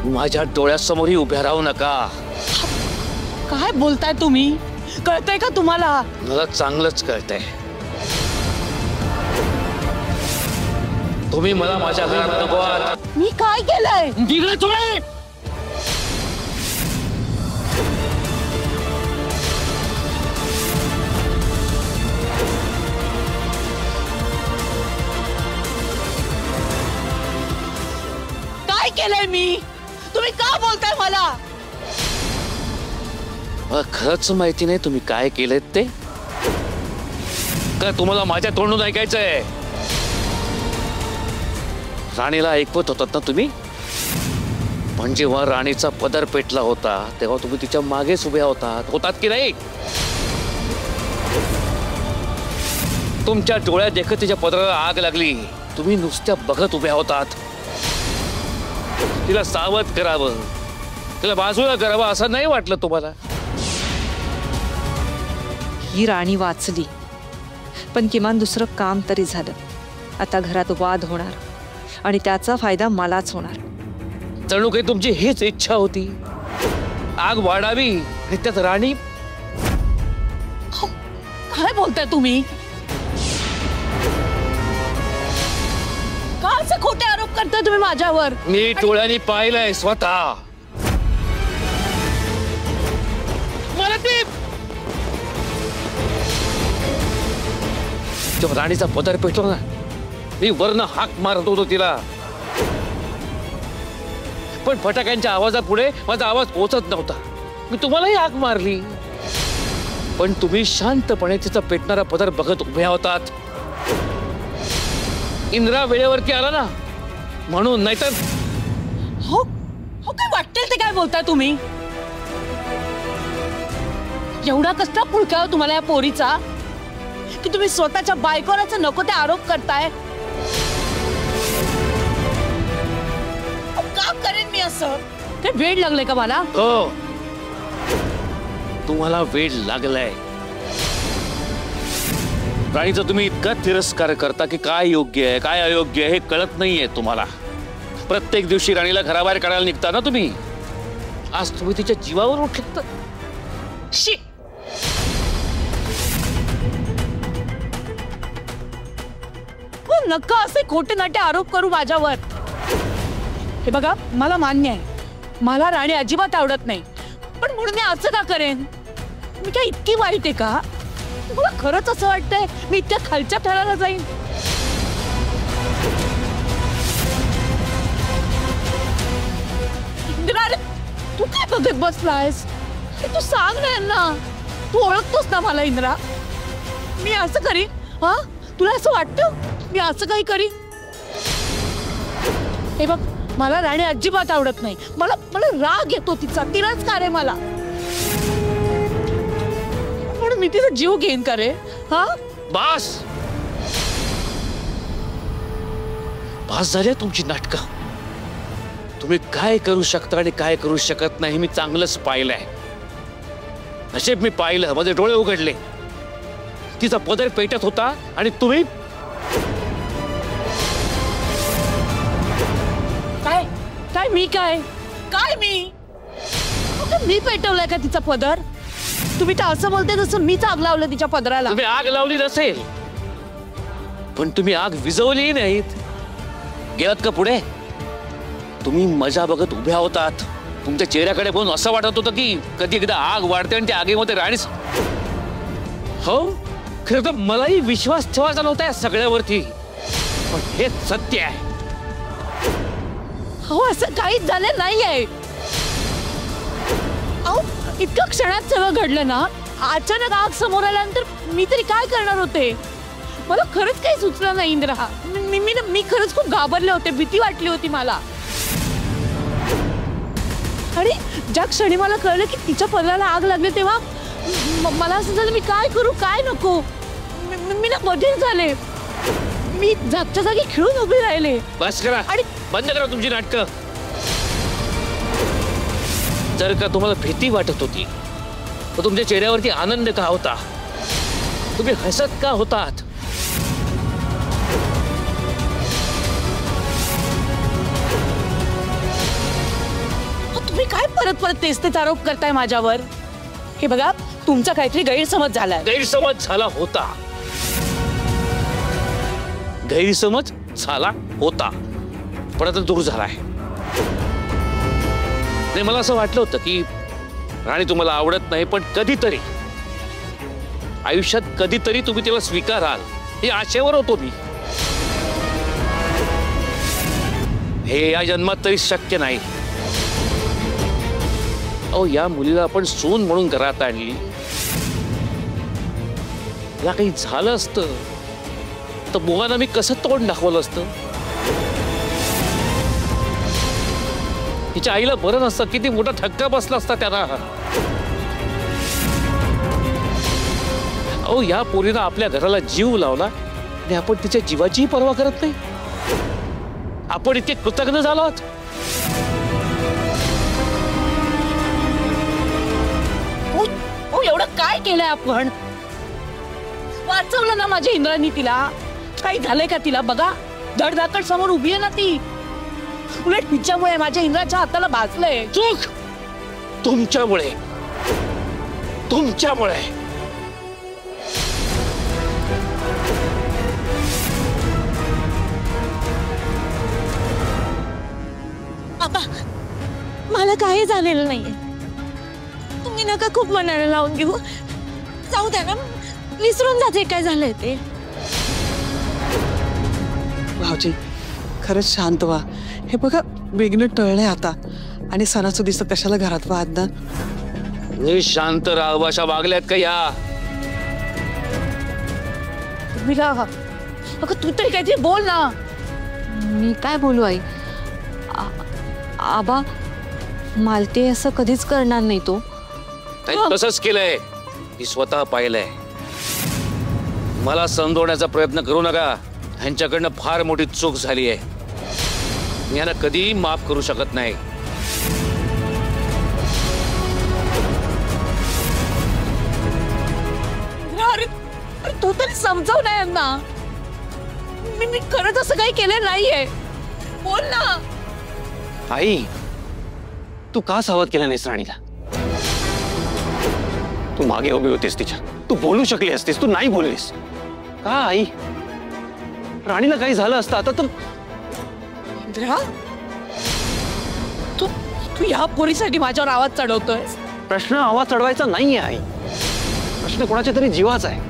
माझ्या डोळ्यासमोरही उभ्या राहू नका. काय बोलताय तुम्ही? कळतंय का तुम्हाला? मला चांगलंच कळतंय. तुम्ही मला माझ्या घरात नको आहात. मी काय केलंय? निघले तुम्ही. काय केलंय मी? तुम्ही का बोलताय मला? खरंच माहिती नाही तुम्ही काय केलेत ते? का तुम्हाला माझ्या तोंडून ऐकायचंय? राणीला ऐकवत होतात ना तुम्ही? पण जेव्हा राणीचा पदर पेटला होता तेव्हा तुम्ही तिच्या मागेच उभ्या होतात की नाही? तुमच्या डोळ्यात देखत तिच्या पदराला आग लागली. तुम्ही नुसत्या बघत उभ्या होतात. तिला सावध करावं, तिला बाजूला करावं असं नाही वाटलं तुम्हाला? ही राणी वाचली, पण किमान दुसरं काम तरी झालं. आता घरात वाद होणार आणि त्याचा फायदा मलाच होणार. जणू काही तुमची हीच इच्छा होती, आग वाढावी आणि त्यात राणी. काय बोलताय तुम्ही? का असे खोटे आरोप करताय तुम्ही माझ्यावर? मी डोळ्यांनी पाहिलंय स्वतः. मला ते जेव्हा राणीचा पदर पेटलो ना, मी वरनं हाक मारत होतो तिला, पण फटाक्यांच्या आवाजापुढे माझा आवाज पोहोचत नव्हता. मी तुम्हालाही हाक मारली, पण तुम्ही शांतपणे तिचा पेटणारा पदर बघत उभ्या होतात. इंद्रा वेळेवरती आला ना म्हणून, नाहीतर हो हो काय वाटेल ते काय बोलताय तुम्ही? एवढा कसला पुळका तुम्हाला या पोरीचा की तुम्ही स्वतःच्या बायकोराचे नको ते आरोप करताय? का करेन मी असं? काय वेळ लागले का मला? हो, तुम्हाला वेळ लागलाय. राणीचा तुम्ही इतका तिरस्कार करता की काय योग्य आहे काय अयोग्य आहे हे कळत नाहीये तुम्हाला. प्रत्येक दिवशी राणीला घराबाहेर काढायला निघता ना तुम्ही. आज तुम्ही तिच्या जीवावर उठलात. शी. नका असे खोटे नाटे आरोप करू माझ्यावर. हे बघा, मला मान्य आहे मला राणी अजिबात आवडत नाही, पण म्हणून मी असं का करेन? मी काय इतकी वाईट आहे का? मला खरंच असं वाटतंय मी इतक्या खालच्या थराला जाईन? इंदिरा, तू काय बघत बसलायस? तू सांग ना यांना. तू ओळखतोस ना मला इंदिरा. मी असं करीन? हा, तुला असं वाटतं मी असं काही करीन? हे बघ, मला राणी अजिबात आवडत नाही. मला राग येतो तिचा, तिरस्कार आहे मला. म्हणून मी तिचा जीव घेईन का रे? हा, बस बस झाली तुमची नाटकं. तुम्ही काय करू शकता आणि काय करू शकत नाही मी चांगलंच पाहिलंय. नशीब मी पाहिलं, माझे डोळे उघडले. तिचा पदर पेटत होता आणि तुम्ही काय काय मी काय काय मी पेटवलाय का तिचा पदर? तुम्ही तर असं बोलते जसं मीच आग लावलं तिच्या पदराला. तुम्ही आग लावली नसेल, पण तुम्ही आग विझवली नाहीत. गेलात का पुढे? तुम्ही मजा बघत उभ्या होतात. तुमच्या चेहऱ्याकडे बघून असं वाटत होतं की कधी एकदा आग वाढते आणि त्या आगीमध्ये राणीच. हो, खरं तर मलाही विश्वास ठेवायचा नव्हता या सगळ्यावरती, पण हे सत्य आहे. हो, असं काहीच झालं नाहीये. अहो, इतक्या क्षणात सगळं घडलं ना. अचानक आग समोर आल्यानंतर मी तरी काय करणार होते? मला खरंच काही सुचलं नाही इंद्रा. मी खरंच खूप घाबरले होते, भीती वाटली होती मला. आणि ज्या क्षणी मला कळलं की तिच्या पदराला आग लागली तेव्हा मला असं झालं मी काय करू काय नको. मी ना बधीर झाले. मी जागच्या जागी खिळून उभी राहिले. बस करा आणि बंद करा तुमची नाटकं. जर का तुम्हाला भीती वाटत होती तर तुमच्या चेहऱ्यावरती आनंद का होता? तुम्ही हसत का होतात? परत परत तेच आरोप करताय माझ्यावर? हे बघा, तुमचा काहीतरी गैरसमज झालाय. गैरसमज झाला होता. गैरसमज झाला होता पण आता दूर झालाय. नाही, मला असं वाटलं होतं की राणी तुम्हाला आवडत नाही, पण कधीतरी आयुष्यात कधीतरी तुम्ही तिला स्वीकाराल ही आशेवर होतो मी. हे या जन्मात तरी शक्य नाही. अहो, या मुलीला आपण सून म्हणून घरात आणली. या काही झालं असतं तर बुवांना मी कसं तोंड दाखवलं असतं? तिच्या आईला बरं नसतं, किती मोठा धक्का बसला असता त्यांना. अहो, या पोरीनं आपल्या घराला जीव लावला आणि आपण तिच्या जीवाचीही पर्वा करत नाही. आपण इतके कृतज्ञ झालो आहोत. एवढं काय केलंय आपण? वाचवलं ना माझ्या इंद्रानी तिला. काही झालंय का तिला? बघा, धडधाकट समोर उभी आहे ना ती. उलट तिच्यामुळे माझ्या इंद्राच्या हाताला भाजलंय. चूक तुमच्यामुळे. तुमच्यामुळे. मला काही झालेलं नाहीये. तुम्ही नका खूप मनाला लावून घेऊ. जाऊ द्या ना, विसरून जाते काय झालंय ते. भाऊजी, खरंच शांत व्हा. हे बघा, विघ्न टळलंय आता आणि सणासुदीचं कशाला घरात वाद ना. शांत राहा. अशा वागल्यात का या? अगं, तू तरी काहीतरी बोल ना. मी काय बोलू आई? आबा, मालते असं कधीच करणार नाही तो. तसंच केलंय. मी स्वतः पाहिलंय. मला समजवण्याचा प्रयत्न करू नका. ह्यांच्याकडनं फार मोठी चूक झाली आहे. मी यांना कधीही माफ करू शकत नाही. तू तरी समजाव ना यांना. मी खरंच असं काही केलं नाहीये. बोल ना. आई, तू का सावध केला नाहीस राणीला? तू मागे उभी होतीस तिच्या. तू बोलू शकली असतीस, तू नाही बोललीस का आई? राणीला काही झालं असतं आता तर. इंद्रा, तू या पोरीसाठी माझ्यावर आवाज चढवतोय. प्रश्न आवाज चढवायचा नाहीये आई. प्रश्न कोणाच्या तरी जीवाचा आहे.